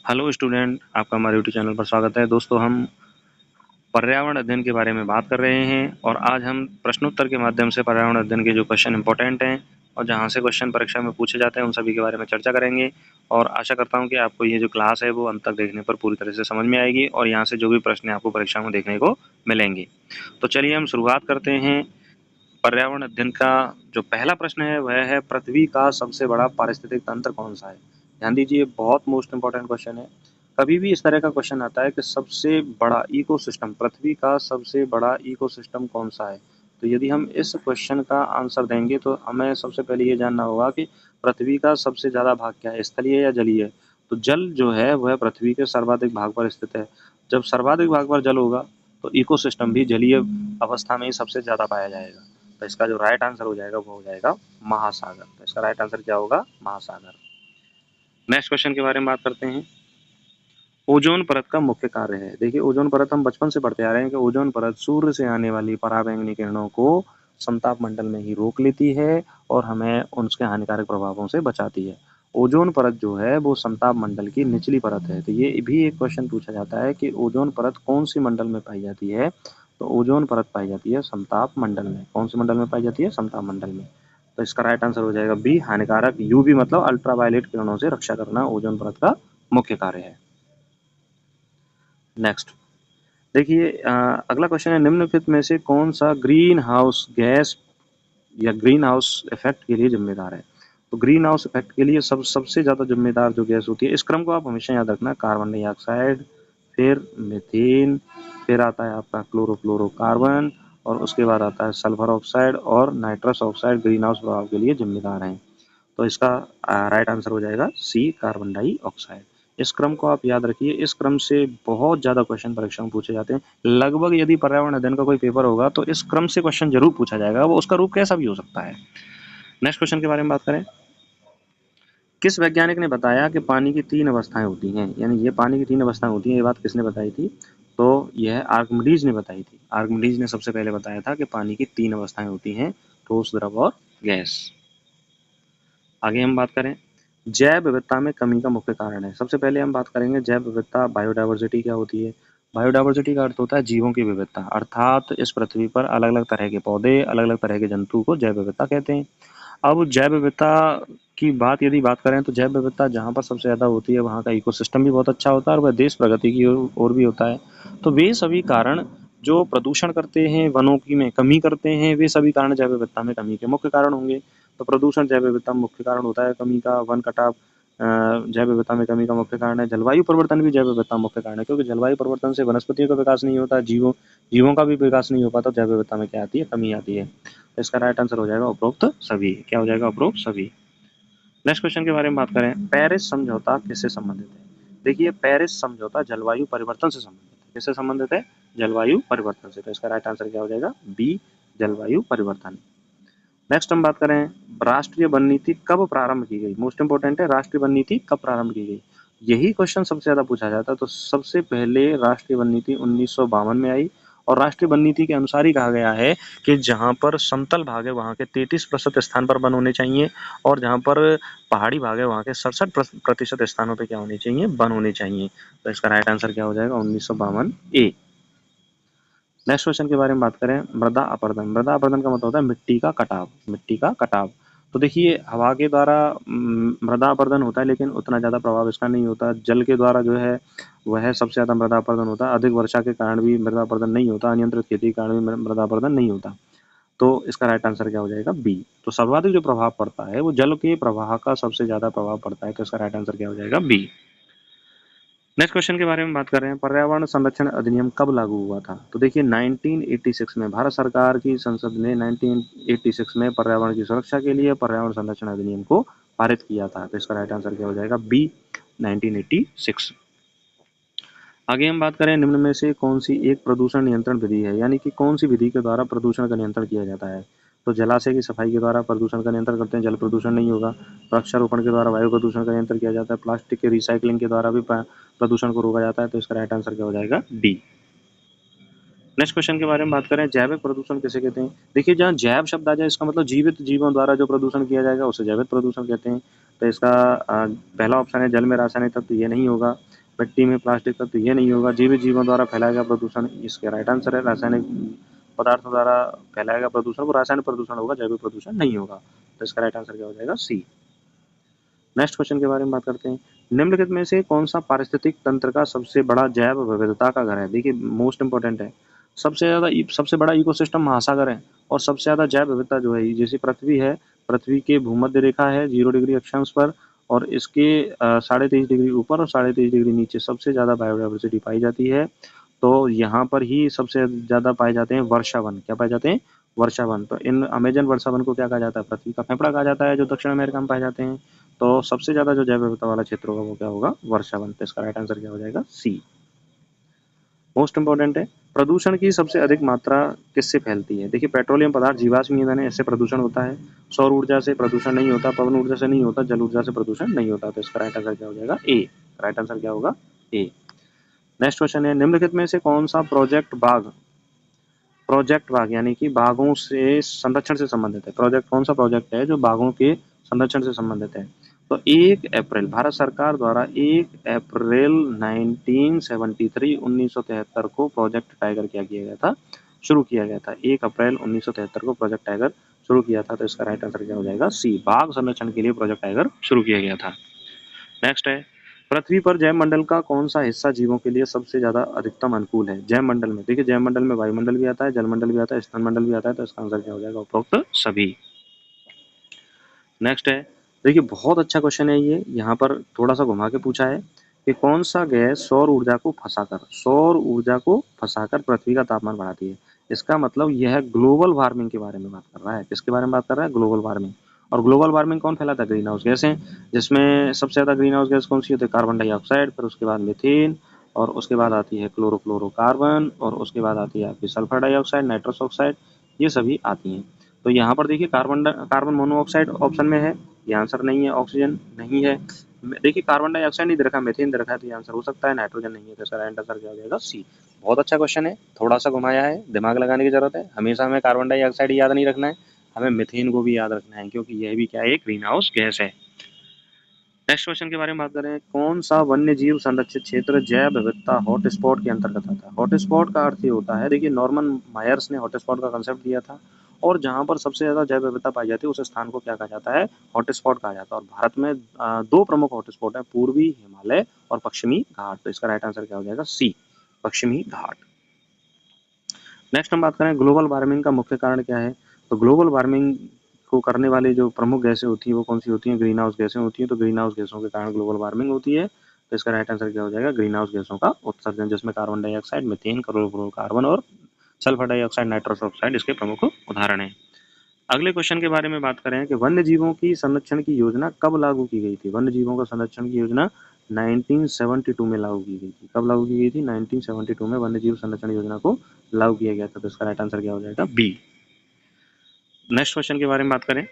Hello student, आपका हमारे YouTube channel पर स्वागत है। दोस्तों, हम पर्यावरण अध्ययन के बारे में बात कर रहे हैं और आज हम प्रश्नोत्तर के माध्यम से पर्यावरण अध्ययन के जो क्वेश्चन इंपॉर्टेंट हैं और जहां से क्वेश्चन परीक्षा में पूछे जाते हैं उन सभी के बारे में चर्चा करेंगे। और आशा करता हूं कि आपको ये जो क्लास है वो अंत तक देखने पर पूरी तरह से समझ में आएगी और यहाँ से जो भी प्रश्न आपको परीक्षा में देखने को मिलेंगे। तो चलिए हम शुरुआत करते हैं। पर्यावरण अध्ययन का जो पहला प्रश्न है वह है, पृथ्वी का सबसे बड़ा पारिस्थितिक तंत्र कौन सा है। ध्यान दीजिए, बहुत मोस्ट इंपॉर्टेंट क्वेश्चन है। कभी भी इस तरह का क्वेश्चन आता है कि सबसे बड़ा इकोसिस्टम, पृथ्वी का सबसे बड़ा इकोसिस्टम कौन सा है, तो यदि हम इस क्वेश्चन का आंसर देंगे तो हमें सबसे पहले ये जानना होगा कि पृथ्वी का सबसे ज़्यादा भाग क्या है, स्थलीय या जलीय। तो जल जो है वह पृथ्वी के सर्वाधिक भाग पर स्थित है। जब सर्वाधिक भाग पर जल होगा तो इकोसिस्टम भी जलीय अवस्था में ही सबसे ज़्यादा पाया जाएगा। तो इसका जो राइट आंसर हो जाएगा वो हो जाएगा महासागर। तो इसका राइट आंसर क्या होगा? महासागर। नेक्स्ट क्वेश्चन के बारे में बात करते हैं। ओजोन परत का मुख्य कार्य है। देखिए, ओजोन परत हम बचपन से पढ़ते आ रहे हैं कि ओजोन परत सूर्य से आने वाली पराबैंगनी किरणों को समताप मंडल में ही रोक लेती है और हमें उसके हानिकारक प्रभावों से बचाती है। ओजोन परत जो है वो समताप मंडल की निचली परत है। तो ये भी एक क्वेश्चन पूछा जाता है कि ओजोन परत कौन सी मंडल में पाई जाती है। तो ओजोन परत पाई जाती है समताप मंडल में। कौन सी मंडल में पाई जाती है? समताप मंडल में। तो इसका राइट आंसर हो जाएगा बी, हानिकारक यूवी मतलब अल्ट्रावायलेट किरणों से रक्षा करना ओजोन परत का मुख्य कार्य है। नेक्स्ट देखिए, अगला क्वेश्चन है, निम्नलिखित में से कौन सा ग्रीन हाउस गैस या ग्रीन हाउस इफेक्ट के लिए जिम्मेदार है। तो ग्रीन हाउस इफेक्ट के लिए सबसे ज्यादा जिम्मेदार जो गैस होती है, इस क्रम को आप हमेशा याद रखना, कार्बन डाइऑक्साइड, फिर मीथेन, फिर आता है आपका क्लोरोफ्लोरोकार्बन और उसके बाद आता है सल्फर ऑक्साइड और नाइट्रस ऑक्साइड ग्रीन हाउस प्रभाव के लिए जिम्मेदार हैं। तो इसका राइट आंसर हो जाएगा सी, कार्बन डाइऑक्साइड। इस क्रम को आप याद रखिए। इस क्रम से बहुत ज़्यादा क्वेश्चन परीक्षा में पूछे जाते हैं। लगभग यदि पर्यावरण अध्ययन का कोई पेपर होगा तो इस क्रम से क्वेश्चन जरूर पूछा जाएगा, वो उसका रूप कैसा भी हो सकता है। नेक्स्ट क्वेश्चन के बारे में बात करें। किस वैज्ञानिक ने बताया कि पानी की 3 अवस्थाएं होती हैं, यानी ये पानी की 3 अवस्थाएं होती हैं, ये बात किसने बताई थी? तो यह आर्किमिडीज ने बताई थी। आर्किमिडीज ने सबसे पहले बताया था कि पानी की 3 अवस्थाएं होती हैं, ठोस, द्रव और गैस। आगे हम बात करें, जैव विविधता में कमी का मुख्य कारण है। सबसे पहले हम बात करेंगे जैव विविधता, बायोडाइवर्सिटी क्या होती है। बायोडाइवर्सिटी का अर्थ होता है जीवों की विविधता, अर्थात इस पृथ्वी पर अलग अलग तरह के पौधे, अलग अलग तरह के जंतु को जैव विविधता कहते हैं। अब जैव विविधता की बात करें तो जैव विविधता जहाँ पर सबसे ज़्यादा होती है वहाँ का इकोसिस्टम भी बहुत अच्छा होता है और वह देश प्रगति की ओर भी होता है। तो वे सभी कारण जो प्रदूषण करते हैं, वनों की में कमी करते हैं, वे सभी कारण जैव विविधता में कमी के मुख्य कारण होंगे। तो प्रदूषण जैव विविधता में मुख्य कारण होता है कमी का, वन कटाव जैव विविधता में कमी का मुख्य कारण है। जलवायु परिवर्तन भी जैव विविधता मुख्य कारण है, क्योंकि जलवायु परिवर्तन से वनस्पतियों का विकास नहीं होता, जीवों का भी विकास नहीं हो पाता, जैव विविधता में क्या आती है? कमी आती है। तो इसका राइट आंसर हो जाएगा उपरोक्त सभी। क्या हो जाएगा? उपरोक्त सभी। नेक्स्ट क्वेश्चन के बारे में बात करें, पेरिस समझौता किससे संबंधित है। देखिए, पेरिस समझौता जलवायु परिवर्तन से संबंधित है। किससे संबंधित है? जलवायु परिवर्तन से। तो इसका राइट आंसर क्या हो जाएगा? बी, जलवायु परिवर्तन। नेक्स्ट हम बात करें, राष्ट्रीय वन नीति कब प्रारंभ की गई। मोस्ट इंपोर्टेंट है, राष्ट्रीय वन नीति कब प्रारंभ की गई। यही क्वेश्चन सबसे ज्यादा पूछा जाता है। तो सबसे पहले राष्ट्रीय वन नीति 1952 में आई और राष्ट्रीय वन नीति के अनुसार ही कहा गया है कि जहां पर समतल भाग है वहां के 33% स्थान पर वन होने चाहिए और जहां पर पहाड़ी भाग है वहां के 67% स्थानों पर क्या होने चाहिए? वन होने चाहिए। तो इसका राइट आंसर क्या हो जाएगा? 1952 ए। नेक्स्ट क्वेश्चन के बारे में बात करें, मृदा अपरदन। मृदा अपरदन का मतलब होता है मिट्टी का कटाव। मिट्टी का कटाव। तो देखिए, हवा के द्वारा मृदा अपरदन होता है, लेकिन उतना ज़्यादा प्रभाव इसका नहीं होता। जल के द्वारा जो है वह सबसे ज़्यादा मृदा अपरदन होता है। अधिक वर्षा के कारण भी मृदा अपरदन नहीं होता, अनियंत्रित खेती के कारण भी मृदा अपरदन नहीं होता। तो इसका राइट आंसर क्या हो जाएगा? बी। तो सर्वाधिक जो प्रभाव पड़ता है वो जल के प्रवाह का सबसे ज़्यादा प्रभाव पड़ता है। तो इसका राइट आंसर क्या हो जाएगा? बी। नेक्स्ट क्वेश्चन के बारे में बात कर रहे हैं, पर्यावरण संरक्षण अधिनियम कब लागू हुआ था। तो देखिए, 1986 में भारत सरकार की संसद ने 1986 में पर्यावरण की सुरक्षा के लिए पर्यावरण संरक्षण अधिनियम को पारित किया था। तो इसका राइट आंसर क्या हो जाएगा? बी, 1986। आगे हम बात करें, निम्न में से कौन सी एक प्रदूषण नियंत्रण विधि है, यानी कि कौन सी विधि के द्वारा प्रदूषण का नियंत्रण किया जाता है। तो जलाशय की सफाई के द्वारा प्रदूषण का नियंत्रण करते हैं, जल प्रदूषण नहीं होगा। वृक्षारोपण के द्वारा वायु प्रदूषण का नियंत्रण किया जाता है। प्लास्टिक के रिसाइकलिंग के द्वारा भी प्रदूषण को रोका जाता है। तो इसका राइट आंसर क्या हो जाएगा? डी। नेक्स्ट क्वेश्चन के बारे में बात करें, जैविक प्रदूषण किसे कहते हैं। देखिए, जहाँ जैव शब्द आ जाए इसका मतलब जीवित जीवों द्वारा जो प्रदूषण किया जाएगा उसे जैविक प्रदूषण कहते हैं। तो इसका पहला ऑप्शन है जल में रासायनिक तत्व, ये नहीं होगा। मिट्टी में प्लास्टिक तत्व, ये नहीं होगा। जीवित जीवों द्वारा फैलाया गया प्रदूषण, इसके राइट आंसर है। रासायनिक पदार्थों द्वारा फैलाया गया प्रदूषण, वो रासायनिक प्रदूषण होगा, जैविक प्रदूषण नहीं होगा। तो इसका राइट आंसर क्या हो जाएगा? सी। नेक्स्ट क्वेश्चन के बारे में बात करते हैं। निम्नलिखित में से कौन सा पारिस्थितिक तंत्र का सबसे बड़ा जैव विविधता का घर है? देखिए मोस्ट इंपॉर्टेंट है। सबसे बड़ा इकोसिस्टम महासागर है, और सबसे ज्यादा जैव विविधता जो है, जैसे पृथ्वी है, पृथ्वी के भूमध्य रेखा है 0 डिग्री अक्षांश पर, और इसके 23.5 डिग्री ऊपर और 23.5 डिग्री नीचे सबसे ज्यादा बायोडाइवर्सिटी पाई जाती है। तो यहाँ पर ही सबसे ज्यादा पाए जाते हैं वर्षावन। क्या पाए जाते हैं? वर्षावन। तो इन अमेजन वर्षावन को क्या कहा जाता है? पृथ्वी का फेफड़ा कहा जाता है, जो दक्षिण अमेरिका में पाए जाते हैं। तो सबसे ज्यादा जो जैव विविधता वाला क्षेत्र होगा वो क्या होगा? वर्षावन। तो इसका राइट आंसर क्या हो जाएगा? सी। मोस्ट इंपॉर्टेंट है, प्रदूषण की सबसे अधिक मात्रा किससे फैलती है? देखिए पेट्रोलियम पदार्थ जीवाश्म ईंधन है, इससे प्रदूषण होता है। सौर ऊर्जा से प्रदूषण नहीं होता, पवन ऊर्जा से नहीं होता, जल ऊर्जा से प्रदूषण नहीं होता। तो इसका राइट आंसर क्या हो जाएगा? ए। राइट आंसर क्या होगा? ए। नेक्स्ट क्वेश्चन है, निम्नलिखित में से कौन सा प्रोजेक्ट बाघ यानी कि बाघों से संरक्षण से संबंधित है? प्रोजेक्ट कौन सा प्रोजेक्ट है जो बाघों के संरक्षण से संबंधित है? तो 1 अप्रैल भारत सरकार द्वारा 1 अप्रैल 1973 को प्रोजेक्ट टाइगर क्या किया गया था? शुरू किया गया था। 1 अप्रैल 1973 को प्रोजेक्ट टाइगर शुरू किया था। तो इसका राइट आंसर क्या हो जाएगा? सी। बाघ संरक्षण के लिए प्रोजेक्ट टाइगर शुरू किया गया था। नेक्स्ट है, पृथ्वी पर जैवमंडल का कौन सा हिस्सा जीवों के लिए सबसे ज्यादा अधिकतम अनुकूल है? जैवमंडल में, देखिए जैवमंडल में वायुमंडल भी आता है, जलमंडल भी आता है, स्तनमंडल भी आता है। तो इसका आंसर क्या हो जाएगा? उपरोक्त सभी। नेक्स्ट है, देखिए बहुत अच्छा क्वेश्चन है ये, यहाँ पर थोड़ा सा घुमा के पूछा है कि कौन सा गैस सौर ऊर्जा को फंसाकर पृथ्वी का तापमान बढ़ाती है? इसका मतलब यह ग्लोबल वार्मिंग के बारे में बात कर रहा है। किसके बारे में बात कर रहा है? Global warming. और ग्लोबल वार्मिंग कौन फैलाता है? ग्रीन हाउस गैसें, जिसमें सबसे ज्यादा ग्रीन हाउस गैस कौन सी होती है? कार्बन डाइऑक्साइड, फिर उसके बाद मीथेन, और उसके बाद आती है क्लोरोफ्लोरोकार्बन, और उसके बाद आती है आपकी सल्फर डाइऑक्साइड, नाइट्रस ऑक्साइड, ये सभी आती हैं। तो यहाँ पर देखिए कार्बन मोनोऑक्साइड ऑप्शन में है, ये आंसर नहीं है। ऑक्सीजन नहीं है। देखिए कार्बन डाइऑक्साइड नहीं दे रखा, मीथेन दे रखा है, तो ये आंसर हो सकता है। नाइट्रोजन नहीं है, तो इसका राइट आंसर क्या हो जाएगा? सी। बहुत अच्छा क्वेश्चन है, थोड़ा सा घुमाया है, दिमाग लगाने की जरूरत है। हमेशा हमें कार्बन डाइऑक्साइड याद नहीं रखना है, हमें मीथेन को भी याद रखना है, क्योंकि यह भी क्या है? एक ग्रीन हाउस गैस है। नेक्स्ट क्वेश्चन के बारे में बात करें, कौन सा वन्य जीव संरक्षित क्षेत्र जैव विविधता हॉटस्पॉट के अंतर्गत आता है? हॉटस्पॉट का अर्थ ये होता है, देखिए नॉर्मन मायर्स ने हॉटस्पॉट का कंसेप्ट दिया था, और जहां पर सबसे ज्यादा जैव विविधता पाई जाती है उस स्थान को क्या कहा जाता है? हॉटस्पॉट कहा जाता है। और भारत में 2 प्रमुख हॉटस्पॉट है, पूर्वी हिमालय और पश्चिमी घाट। तो इसका राइट आंसर क्या हो जाएगा? सी। पश्चिमी घाट। नेक्स्ट हम बात करें ग्लोबल वार्मिंग का मुख्य कारण क्या है? तो ग्लोबल वार्मिंग को करने वाली जो प्रमुख गैसें होती हैं वो कौन सी होती हैं? ग्रीन हाउस गैसें होती हैं। तो ग्रीन हाउस गैसों के कारण ग्लोबल वार्मिंग होती है। तो इसका राइट आंसर क्या हो जाएगा? ग्रीन हाउस गैसों का उत्सर्जन, जिसमें कार्बन डाइऑक्साइड, मीथेन, क्लोरोफ्लोरोकार्बन और सल्फर डाइऑक्साइड, नाइट्रस ऑक्साइड इसके प्रमुख उदाहरण हैं। अगले क्वेश्चन के बारे में बात करें कि वन्य जीवों की संरक्षण की योजना कब लागू की गई थी? वन्य जीवों का संरक्षण की योजना 1972 में लागू की गई थी। कब लागू की गई थी? 1972 में वन्य जीव संरक्षण योजना को लागू किया गया था। तो इसका राइट आंसर क्या हो जाएगा? बी। नेक्स्ट क्वेश्चन के बारे में बात करें,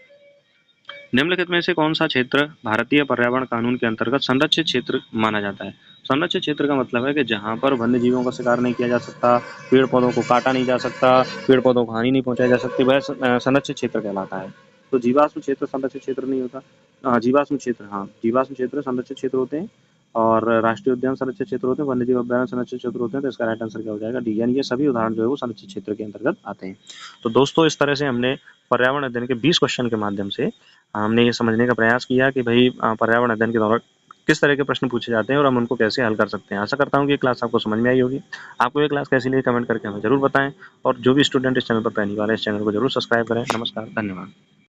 निम्नलिखित में से कौन सा क्षेत्र भारतीय पर्यावरण कानून के अंतर्गत संरक्षित क्षेत्र माना जाता है? संरक्षित क्षेत्र का मतलब है कि जहां पर वन्य जीवों का शिकार नहीं किया जा सकता, पेड़ पौधों को काटा नहीं जा सकता, पेड़ पौधों को हानि नहीं पहुंचाई जा सकती, वह संरक्षित क्षेत्र कहलाता है। तो जीवाश्म क्षेत्र संरक्षित क्षेत्र नहीं होता। जीवाश्म क्षेत्र संरक्षित क्षेत्र होते हैं, और राष्ट्रीय उद्यान संरक्षित क्षेत्र होते हैं, वन्य जीव अभ्यारण्य संरक्षित क्षेत्र होते हैं। तो इसका राइट आंसर क्या हो जाएगा? डी। यानी ये सभी उदाहरण जो है वो संरक्षित क्षेत्र के अंतर्गत आते हैं। तो दोस्तों इस तरह से हमने पर्यावरण अध्ययन के 20 क्वेश्चन के माध्यम से हमने ये समझने का प्रयास किया कि भाई पर्यावरण अध्ययन के दौरान किस तरह के प्रश्न पूछे जाते हैं और हम उनको कैसे हल कर सकते हैं। आशा करता हूँ कि ये क्लास आपको समझ में आई होगी। आपको ये क्लास कैसी लगी कमेंट करके हमें जरूर बताएं, और जो भी स्टूडेंट इस चैनल पर पहली बार है इस चैनल को जरूर सब्सक्राइब करें। नमस्कार, धन्यवाद।